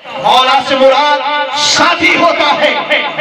مولا سے مراد ساتھی ہوتا ہے.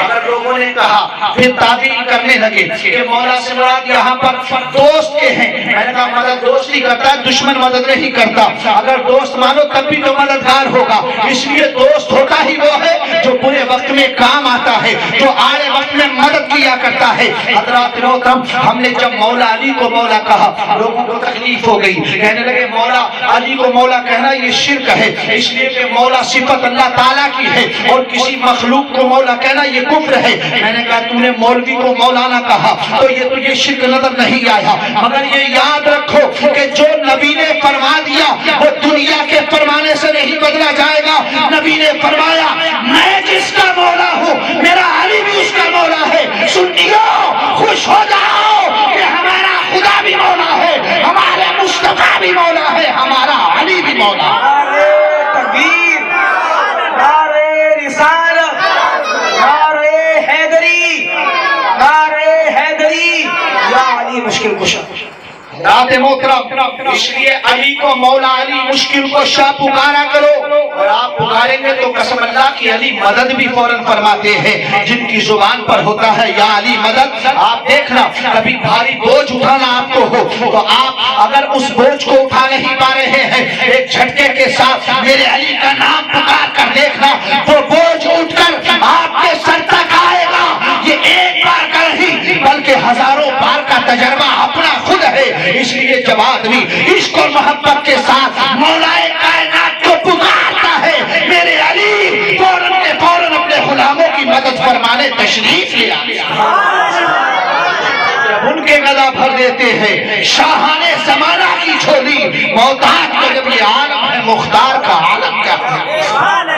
اگر لوگوں نے کہا پھر تعبیر کرنے لگے کہ مولا سے مراد یہاں پر دوست کے ہیں. میں نے کہا مدد دوست ہی کرتا ہے, دشمن مدد نہیں کرتا. اگر دوست مانو تب بھی تو مددگار ہوگا. اس لیے دوست ہوتا ہی وہ ہے جو برے وقت میں کام آتا ہے, جو آڑے وقت میں مدد کیا کرتا ہے. حضرات محترم, ہم نے جب مولا علی کو مولا کہا لوگوں کو تکلیف ہو گئی. کہنے لگے مولا علی کو مولا کہنا یہ شرک ہے, اس لیے کہ مولا صفت اللہ تعالیٰ کی ہے اور کسی مخلوق کو مولا کہنا یہ کفر ہے. میں نے کہا تو نے مولوی کو مولانا کہا تو یہ تجھے شرک نظر نہیں آیا, مگر یہ یاد رکھو کہ جو نبی نے فرما دیا وہ دنیا کے فرمانے سے نہیں بدلا جائے گا. نبی نے فرمایا میں جس کا مولا ہوں میرا علی بھی اس کا مولا ہے. سنیو, خوش ہو جاؤ کہ ہمارا خدا بھی مولا ہے, ہمارے مصطفیٰ بھی مولا ہے, ہمارا علی بھی مولا ہے. نعرے تکبیر, نعرے رسالت, نعرے حیدری, نعرے حیدری, یا علی مشکل کشا. رات محترم, اس لیے علی کو مولا علی مشکل کو شاہ پکارا کرو, اور آپ پکاریں گے تو قسم اللہ کی علی مدد بھی فوراً فرماتے ہیں. جن کی زبان پر ہوتا ہے یا علی مدد, آپ دیکھنا کبھی بھاری بوجھ اٹھانا آپ کو ہو تو آپ اگر اس بوجھ کو اٹھا نہیں پا رہے ہیں, ایک جھٹکے کے ساتھ میرے علی کا نام پکار کر دیکھنا, وہ بوجھ اٹھ کر آپ کے سر تک آئے گا. یہ ایک بار کا نہیں بلکہ ہزاروں بار کا تجربہ اپنا خود ہے. اس لیے جب آدمی عشق اور محبت کے ساتھ مولا کائنات کو پکارتا ہے, میرے علی فوراً کے فوراً اپنے غلاموں کی مدد فرمانے تشریف لے آتے ہیں. جب ان کے گلا بھر دیتے ہیں شاہانے زمانہ کی جھولی, محتاج کو جب یہ عالم ہے مختار کا عالم کیا ہے.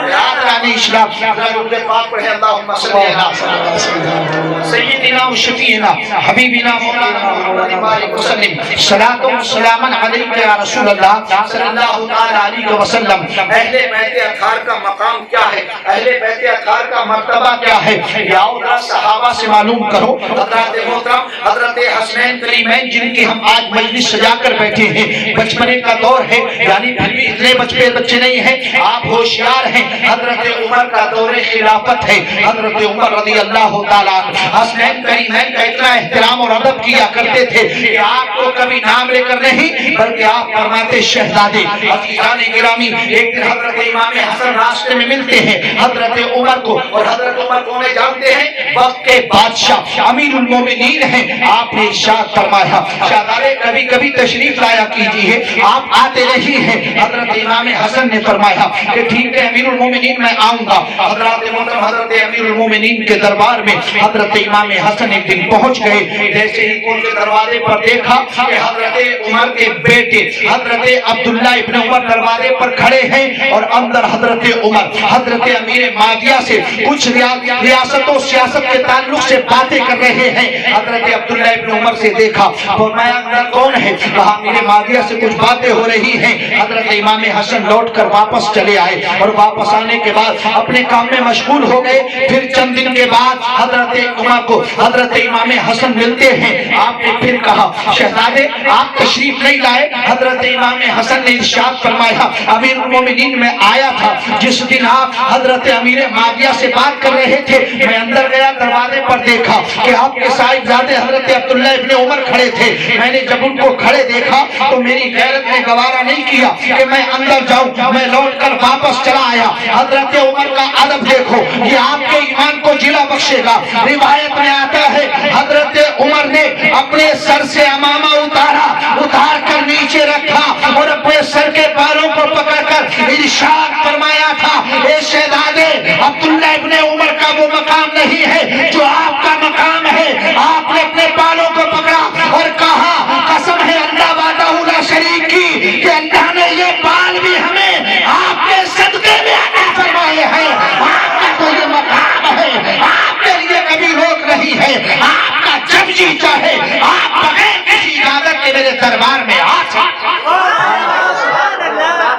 یاد رہنے اسلام درود پاک پڑھے, اللہم صلی علی سیدنا و شفیعنا حبیبنا مولانا محمد وآلہ وسلم, صلاۃ و سلام علیک یا رسول اللہ صلی اللہ تعالی علیہ وسلم. اہل بیت اطہار کا مقام کیا ہے, اہل بیت اطہار کا مرتبہ کیا ہے, یاؤ ذرا صحابہ سے معلوم کرو. حضرات محترم, حضرت حسنین کریمین جن کی ہم آج مجلس سجا کر بیٹھے ہیں, بچپنے کا دور ہے, یعنی پھر بھی اتنے بچے نہیں ہیں, آپ ہوشیار ہیں. حضرت عمر کا دور خلافت ہے, حضرت عمر رضی اللہ تعالیٰ حسنین کریمین کا اتنا احترام اور ادب کیا کرتے تھے کہ آپ کو کبھی نام لے کر نہیں بلکہ آپ فرماتے شہزادے. عزیزان گرامی, ایک دن حضرت امام حسن راستے میں ملتے ہیں حضرت عمر کو, اور حضرت عمر کو انہیں جانتے ہیں وقت کے بادشاہ امیر المومنین ہیں. آپ نے ارشاد فرمایا شہزادے کبھی کبھی تشریف لایا کیجیے, آپ آتے نہیں ہیں. حضرت امام حسن نے فرمایا کہ ٹھیک ہے امیر المومنین میں آؤں گا. حضرت محترم, حضرت امیر المومنین کے دربار میں حضرت امام حسن ایک دن پہنچ گئے. جیسے ہی ان کے دروازے پر دیکھا کہ حضرت عمر کے بیٹے حضرت عبداللہ ابن عمر دروازے پر کھڑے ہیں, اور اندر حضرت عمر حضرت امیر معاویہ سے کچھ ریاست و سیاست کے تعلق سے باتیں کر رہے ہیں. حضرت عبداللہ ابن عمر سے دیکھا, فرمایا اندر کون ہے, کہا امیر معاویہ سے کچھ باتیں ہو رہی ہیں. حضرت امام حسن لوٹ کر واپس چلے آئے, اور واپس آنے کے بعد اپنے کام میں مشغول ہو گئے. پھر چند دن کے بعد حضرت عمر کو حضرت امام حسن ملتے ہیں. آپ نے پھر کہا شہزادے آپ تشریف نہیں لائے. حضرت امام حسن نے ارشاد فرمایا امیر المومنین میں آیا تھا جس دن آپ حضرت امیر معاویہ سے بات کر رہے تھے, میں اندر گیا دروازے پر دیکھا کہ آپ کے صاحبزادے حضرت عبداللہ ابن عمر کھڑے تھے. میں نے جب ان کو کھڑے دیکھا تو میری غیرت نے گوارا نہیں کیا کہ میں اندر جاؤں, میں لوٹ کر واپس چلا آیا. حضرت عمر کا ادب دیکھو, یہ آپ کے ایمان کو جلا بخشے گا. روایت میں آتا ہے حضرت عمر نے اپنے سر سے امامہ اتارا, اتار کر نیچے رکھا اور اپنے سر کے بالوں کو پکڑ کر ارشاد فرمایا تھا اے شہزادے عبداللہ ابن عمر کا وہ مقام نہیں ہے جو آپ کا مقام ہے. آپ نے اپنے بالوں کو پکڑا اور کہا قسم ہے اللہ وحدہ لا شریک کی کہ اللہ نے یہ بال بھی ہمیں آپ کے صدقے میں عطا فرمائے ہیں. آپ کا تو یہ مقام ہے, آپ کے لیے کبھی روک نہیں ہے. آپ کا جب جی چاہے آپ بغیر کسی اجازت کے میرے دربار میں آ سکتے.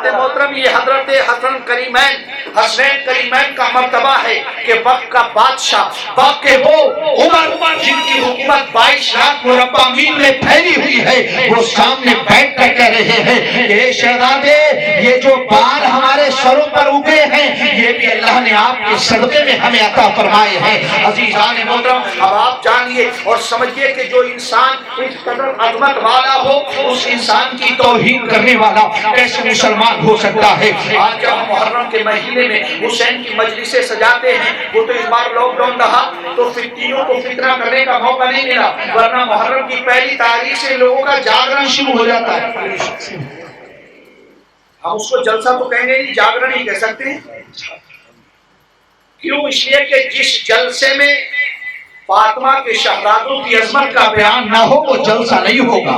محترم یہ حضرت حسنین کریمین کا مرتبہ ہے کہ وقت کا بادشاہ، وقت کے وہ عمر جن کی حکومت 22 لاکھ مربع میل میں پھیلی ہوئی ہے، وہ سامنے بیٹھ کر کہہ رہے ہیں کہ اے شہزادے، یہ جو بال ہمارے سروں پر اگے ہیں یہ بھی اللہ نے آپ کے صدقے میں ہمیں عطا فرمائے ہیں۔ عزیزان محترم، اب آپ جانیے اور سمجھیے کہ جو انسان اس قدر عظمت والا ہو، اس انسان کی توہین کرنے والا کیسے مسلمان ہو سکتا ہے؟ آج جب محرم کے مہینے میں حسین کی مجلسیں سجاتے ہیں، وہ تو اس بار لاک ڈاؤن رہا تو فتنوں کو فتنہ کرنے کا موقع نہیں ملا، ورنہ محرم کی پہلی تاریخ سے لوگوں کا جاگرن شروع ہو جاتا ہے۔ ہم اس کو جلسہ تو کہیں گے نہیں، جاگرن ہی کہہ سکتے ہیں۔ کیوں؟ اس لیے کہ جس جلسے میں فاطمہ کے شہزادوں کی عظمت کا بیان نہ ہو وہ جلسہ نہیں ہوگا،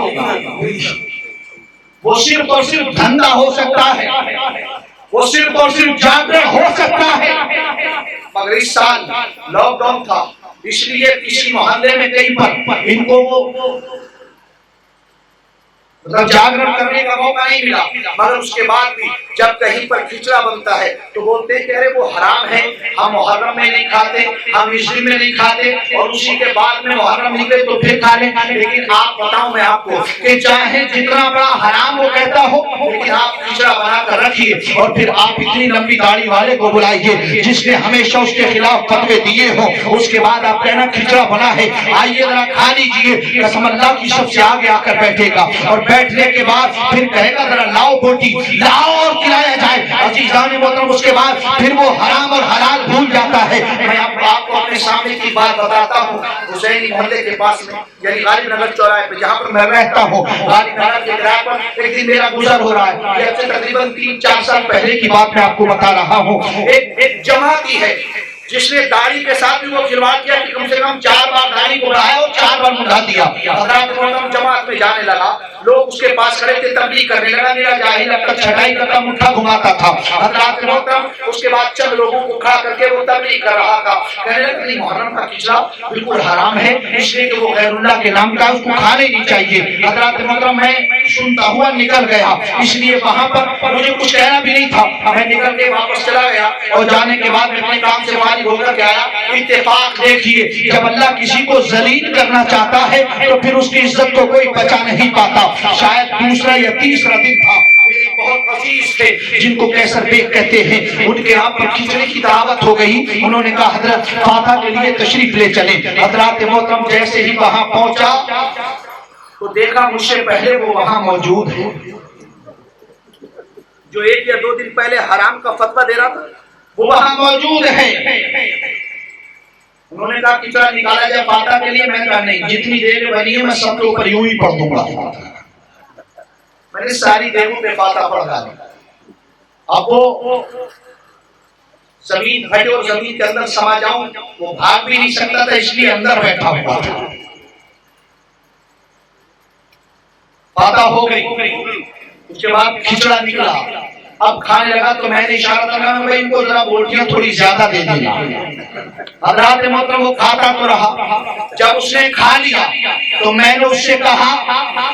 وہ صرف اور صرف دھندا ہو سکتا ہے، وہ صرف اور صرف جاگرن ہو سکتا ہے۔ مگر اس سال لاک ڈاؤن تھا، اس لیے کسی محلے میں کہیں پر ان کو جاگرن کرنے کا موقع نہیں ملا، مگر اس کے بعد بھی جب کہیں پر کھچڑا بنتا ہے تو بولتے ہیں کہ ارے وہ حرام ہے، ہم محرم میں نہیں کھاتے، ہم عشری میں نہیں کھاتے، اور اسی کے بعد میں محرم نکلے تو پھر کھا لیں۔ لیکن آپ بتاؤں میں آپ کو کہ چاہے جتنا بڑا حرام وہ کہتا ہو، لیکن آپ کھچڑا بنا کر رکھیے اور پھر آپ اتنی لمبی داڑھی والے کو بلائیے جس نے ہمیشہ اس کے خلاف فتوے دیے ہوں، اس کے بعد آپ کہنا کھچڑا بنا ہے، آئیے ذرا کھا لیجیے، قسم اللہ کی سب سے آگے آ کر بیٹھے گا، اور بیٹھنے کے بعد پھر کہے گا ذرا لاؤ بوٹی، لاؤ اور کھلایا جائے۔ عزیزان محترم، اس کے بعد پھر وہ حرام اور حلال بھول جاتا ہے۔ میں آپ کو اپنے سامنے کی بات بتاتا ہوں، حسینی محلے کے پاس میں یعنی غالب نگر چوراہے پہ جہاں پر میں رہتا ہوں، غالب نگر کے کرائے پر ایک دن میرا گزر ہو رہا ہے، یہ تقریباً 3-4 سال پہلے کی بات میں آپ کو بتا رہا ہوں۔ ایک جماعتی ہے جس نے داڑھی کے ساتھ بھی وہ کھلواڑ کیا کہ کم سے کم 4 بار داڑھی کو بڑھایا اور 4 بار منڈا دیا۔ حضرات محترم، جماعت میں جانے لگا، لوگ اس کے پاس کھڑے تھے، تبلیغ کرنے لگا، میرا جاہل اب تک چھٹائی کرتا مٹھا گھماتا تھا۔ حضرات محترم، اس کے بعد چند لوگوں کو کھڑا کر کے وہ تبلیغ کر رہا تھا، کہنے لگا کہ محرم کا کھچڑا بالکل حرام ہے، اس لیے کہ وہ غیر اللہ کے نام کا اس کو کھانا ہی نہیں چاہیے۔ حضرات محترم، میں سنتا ہوا نکل گیا، اس لیے وہاں پر مجھے کچھ کہنا بھی نہیں تھا، میں نکل کے واپس چلا گیا، اور جانے کے بعد میں اپنے کام سے فارغ ہو کر کے آیا۔ اتفاق دیکھیے، جب اللہ کسی کو ذلیل کرنا چاہتا ہے تو پھر اس کی عزت کو کوئی بچا نہیں پاتا۔ شاید دوسرا یا تیسرا دن تھا، میرے بہت عزیز تھے جن کو کیسر بیگ کہتے ہیں، ان کے یہاں پر کھچڑی کی دعوت ہو گئی۔ انہوں نے کہا حضرت فاتحہ کے لیے تشریف لے چلیں۔ حضرات محترم، جیسے ہی وہاں پہنچا تو دیکھا مجھ سے پہلے وہ وہاں موجود ہے، جو 1 یا 2 دن پہلے حرام کا فتویٰ دے رہا تھا وہ وہاں موجود ہے۔ انہوں نے کہا کچرا نکالا جائے فاتحہ کے لیے، میں نے کہا نہیں، جتنی دیر بنی ہے میں سب کے اوپر یوں ہی پڑھ دوں گا۔ میں نے ساری دیگوں پہ فاتحہ پڑھ ڈالی۔ اب وہ زمین ہٹے اور زمین کے اندر سما جاؤں، وہ بھاگ بھی نہیں سکتا تھا، اس لیے اندر بیٹھا ہوا تھا۔ فاتحہ ہو گئی، اس کے بعد کھچڑا نکلا، اب کھانے لگا تو میں نے اشارہ کرا میں ان کو ذرا بوٹیاں تھوڑی زیادہ دے دینا۔ حضرات محترم، وہ کھاتا تو رہا، جب اس نے کھا لیا تو میں نے اس سے کہا،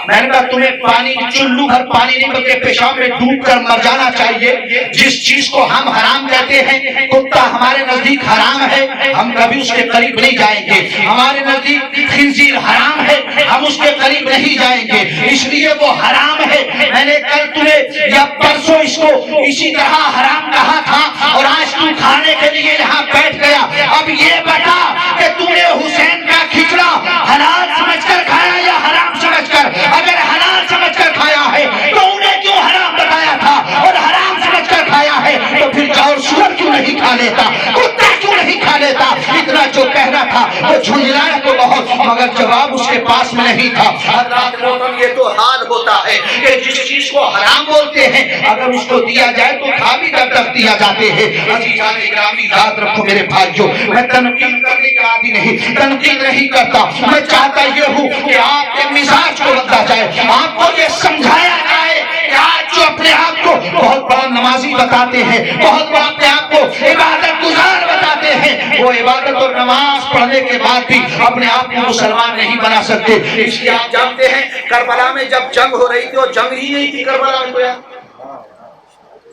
میں نے کہا تمہیں پانی چلو بھر پانی نہیں بلکہ پیشاب میں ڈوب کر مر جانا چاہیے۔ جس چیز کو ہم حرام کہتے ہیں، کتا ہمارے نزدیک حرام ہے، ہم کبھی اس کے قریب نہیں جائیں گے۔ ہمارے نزدیک خنزیر حرام ہے، ہم اس کے قریب نہیں جائیں گے، اس لیے وہ حرام ہے۔ میں نے کل تمہیں یا پرسوں اس کو اسی طرح حرام کہا تھا، اور آج تو کھانے کے لیے یہاں بیٹھ گیا۔ اب یہ بتا کہ تو نے حسین کا کھچڑا حلال سمجھ کر کھایا یا حرام سمجھ کر؟ اگر حلال سمجھ کر کھایا ہے تو انہیں کیوں حرام بتایا تھا، اور حرام سمجھ کر کھایا ہے تو پھر اور سور کیوں نہیں کھا لیتا، کتا کیوں نہیں کھا لیتا؟ اتنا جو کہنا تھا وہ جھنجھلایا تو بہت، مگر جواب اس کے پاس میں نہیں تھا۔ حضرات محترم، یہ تو حال ہوتا ہے کہ جس چیز کو حرام بولتے ہیں اگر اس کو دیا جائے تو کھا بھی کر تک دیا جاتے ہیں۔ عزیزان گرامی، یاد رکھو میرے بھائیو، میں تنقید کرنے کا عادی نہیں، تنقید نہیں کرتا، میں چاہتا یہ ہوں کہ آپ کے مزاج کو بدلا جائے، آپ کو یہ سمجھایا جائے کہ آج جو اپنے آپ کو بہت بڑا نمازی بتاتے ہیں، بہت بڑا اپنے آپ کو عبادت گزار بتاتے ہیں، وہ عبادت اور نماز پڑھنے کے بعد بھی اپنے آپ کو مسلمان نہیں بنا سکتے۔ اس لیے آپ جانتے ہیں کربلا میں جب جنگ ہو رہی تھی، اور جنگ ہی نہیں تھی کربلا میں،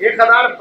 1000